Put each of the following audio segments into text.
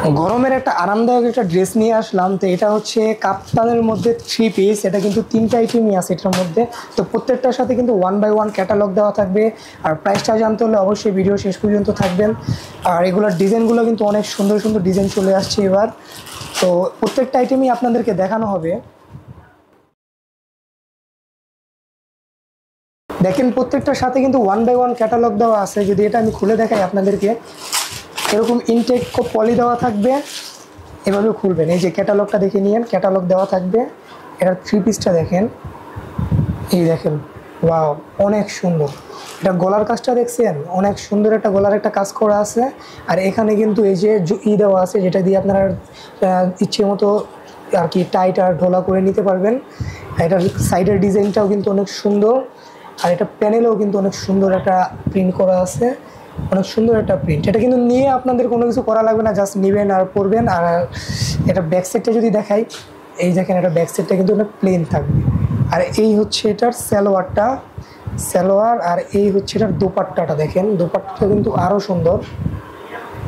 গরমের একটা আরামদায়ক একটা ড্রেস নিয়ে আসলাম। তো এটা হচ্ছে কাপ্তানের মধ্যে 3 পিস। এটা কিন্তু 3টা আইটেমই আছে এটার মধ্যে। তো প্রত্যেকটার সাথে কিন্তু 1 বাই 1 ক্যাটালগ দেওয়া থাকবে। আর প্রাইসটা জানতে হলে অবশ্যই ভিডিও শেষ পর্যন্ত থাকবেন। আর এগুলোর ডিজাইনগুলো কিন্তু অনেক সুন্দর সুন্দর ডিজাইন চলে আসছে এবার। তো প্রত্যেকটা আইটেমই আপনাদেরকে দেখানো হবে। দেখেন প্রত্যেকটার সাথে কিন্তু 1 বাই 1 ক্যাটালগ দেওয়া আছে। যদি এটা আমি খুলে দেখাই আপনাদেরকে, এরকম ইনটেক পলি দেওয়া থাকবে, এভাবে খুলবেন। এই যে ক্যাটালগটা দেখে নিয়েন, ক্যাটালগ দেওয়া থাকবে। এটার 3 পিসটা দেখেন, এই দেখেন, ওয়াও অনেক সুন্দর। এটা গলার কাজটা দেখছেন, অনেক সুন্দর একটা গলার একটা কাজ করা আছে। আর এখানে কিন্তু এই যে দেওয়া আছে, যেটা দিয়ে আপনারা ইচ্ছে মতো আর কি টাইট আর ঢোলা করে নিতে পারবেন। এটার সাইডের ডিজাইনটাও কিন্তু অনেক সুন্দর। আর এটা প্যানেলেও কিন্তু অনেক সুন্দর একটা প্রিন্ট করা আছে, অনেক সুন্দর একটা প্রিন্ট। এটা কিন্তু নিয়ে আপনাদের কোনো কিছু করা লাগবে না, জাস্ট নেবেন আর পরবেন। আর এটা ব্যাক সাইডটা যদি দেখাই, এই দেখেন এটা ব্যাক সাইডটা কিন্তু অনেক প্লেন থাকবে। আর এই হচ্ছে এটার সালোয়ার। আর এই হচ্ছে এটার দোপাট্টাটা দেখেন, দোপাট্টাটা কিন্তু আরও সুন্দর।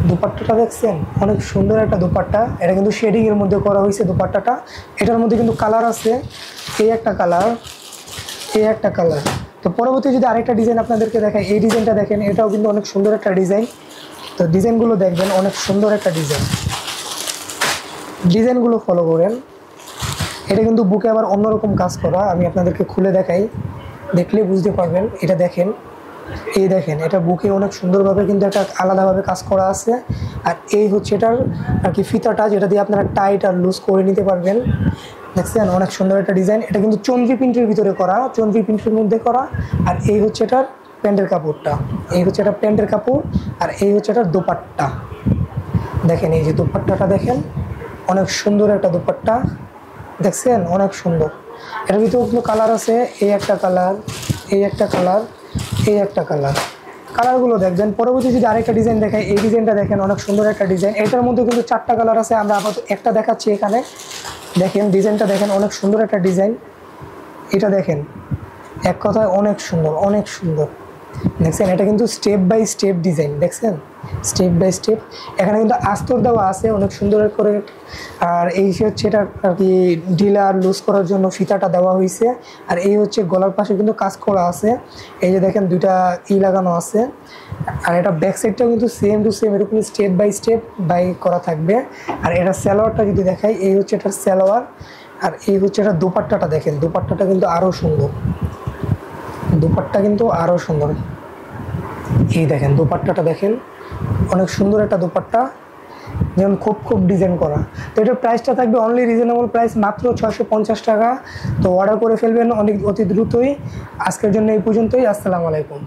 দোপাট্টাটা দেখছেন, অনেক সুন্দর একটা দোপাট্টা। এটা কিন্তু শেডিংয়ের মধ্যে করা হয়েছে দোপাট্টাটা। এটার মধ্যে কিন্তু কালার আছে, এই একটা কালার, এই একটা কালার। তো পরবর্তী যদি আরেকটা ডিজাইন আপনাদেরকে দেখাই, এই ডিজাইনটা দেখেন, এটাও কিন্তু অনেক সুন্দর একটা ডিজাইন। তো ডিজাইনগুলো দেখবেন, অনেক সুন্দর একটা ডিজাইন। ডিজাইনগুলো ফলো করেন। এটা কিন্তু বুকে আবার অন্যরকম কাজ করা, আমি আপনাদেরকে খুলে দেখাই, দেখলেই বুঝতে পারবেন। এটা দেখেন, এই দেখেন, এটা বুকে অনেক সুন্দরভাবে কিন্তু একটা আলাদাভাবে কাজ করা আছে। আর এই হচ্ছে এটার আর কি ফিতাটা, যেটা দিয়ে আপনারা টাইট আর লুজ করে নিতে পারবেন। দেখছেন, অনেক সুন্দর একটা ডিজাইন। এটা কিন্তু চন্দ্রি প্রিন্টের ভিতরে করা, চন্দ্রি প্রিন্টের মধ্যে করা। আর এই হচ্ছে এটার প্যান্টের কাপড়টা, এই হচ্ছে এটা প্যান্টের কাপড়। আর এই হচ্ছে এটার দোপাট্টা। দেখেন এই যে দোপাট্টাটা দেখেন, অনেক সুন্দর একটা দোপাট্টা, দেখছেন, অনেক সুন্দর। এটার ভিতরে কিন্তু কালার আছে, এই একটা কালার, এই একটা কালার, এই একটা কালার। কালারগুলো দেখবেন। পরবর্তী যদি আরেকটা ডিজাইন দেখাই, এই ডিজাইনটা দেখেন, অনেক সুন্দর একটা ডিজাইন। এটার মধ্যে কিন্তু 4টা কালার আছে, আমরা আপাতত একটা দেখাচ্ছি এখানে। দেখেন ডিজাইনটা দেখেন, অনেক সুন্দর একটা ডিজাইন। এটা দেখেন, এক কথায় অনেক সুন্দর, অনেক সুন্দর। দেখছেন, এটা কিন্তু স্টেপ বাই স্টেপ ডিজাইন, দেখছেন, স্টেপ বাই স্টেপ। এখানে কিন্তু আস্তর দেওয়া আছে অনেক সুন্দর করে। আর এই হচ্ছে এটা আর কি ঢিলা আর লুজ করার জন্য ফিতাটা দেওয়া হয়েছে। আর এই হচ্ছে গলার পাশে কিন্তু কাজ করা আছে, এই যে দেখেন দুইটা লাগানো আছে। আর এটা ব্যাক সাইডটাও কিন্তু সেম টু সেম এরকম স্টেপ বাই করা থাকবে। আর এটা সালোয়ারটা যদি দেখাই, এই হচ্ছে এটার সালোয়ার। আর এই হচ্ছে এটা দোপাট্টাটা দেখেন, দোপাট্টাটা কিন্তু আরও সুন্দর, দোপাট্টা কিন্তু আরও সুন্দর। এই দেখেন দোপাট্টাটা দেখেন, অনেক সুন্দর একটা দোপাট্টা, যেমন খুব ডিজাইন করা। তো এটার প্রাইসটা থাকবে অনলি রিজনেবল প্রাইস, মাত্র 650 টাকা। তো অর্ডার করে ফেলবেন অতি দ্রুতই। আজকের জন্য এই পর্যন্তই। আসসালামু আলাইকুম।